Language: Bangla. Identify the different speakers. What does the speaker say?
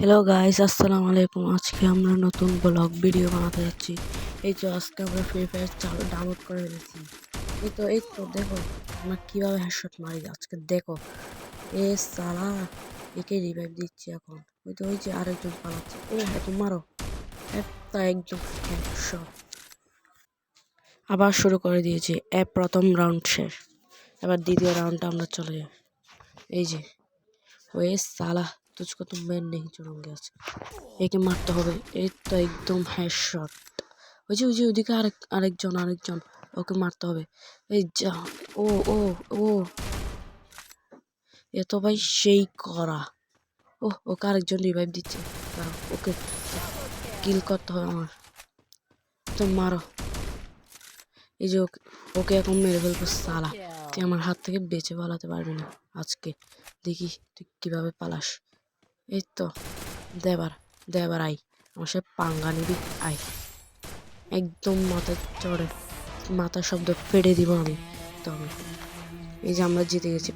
Speaker 1: হ্যালো গাইস, আসসালামু আলাইকুম। আজকে আমরা নতুন ব্লগ ভিডিও বানাতে যাচ্ছি। এই তো আজকে আমরা ফ্রি ফায়ার ডাউনলোড করে ফেলেছি। এই তো দেখো আমরা কিভাবে হেডশট মারি আজকে দেখো। এ সালা, একে রিভাইভ দিচ্ছি এখন। ওই যে আরেকজন পালাচ্ছে। ও এত মারো, একটা একদম হেডশট। আবার শুরু করে দিয়েছি। প্রথম রাউন্ড শেষ, এবার দ্বিতীয় রাউন্ডটা আমরা চলে যাই। এই যে ওয়ে সালা, तुझको तो मैं नहीं छोड़ूंगा। একে মারতে হবে। এই তো একদম হেডশট। ওই যে ওদিকে আরেকজন ওকে মারতে হবে। এই যা, ও ও ও এ তো ভাই সেই করা। ওকে আরেকজন রিভাইভ দিচ্ছে। দাঁড়াও, ওকে কিল করতে হবে আমার। তো মারো। এই যে ওকে এখন মেরে ফেলবো সালা। তুই আমার হাত থেকে বেঁচে পালাতে পারবি না আজকে। দেখি তুই কিভাবে পালাস। এই তো দেবার আই আমার সাথে পাঙ্গা নিবি, আই। একদম মাথা চড়ে মাথা শব্দ ফেড়ে দিব আমি। তবে এই যে আমরা জিতে গেছি।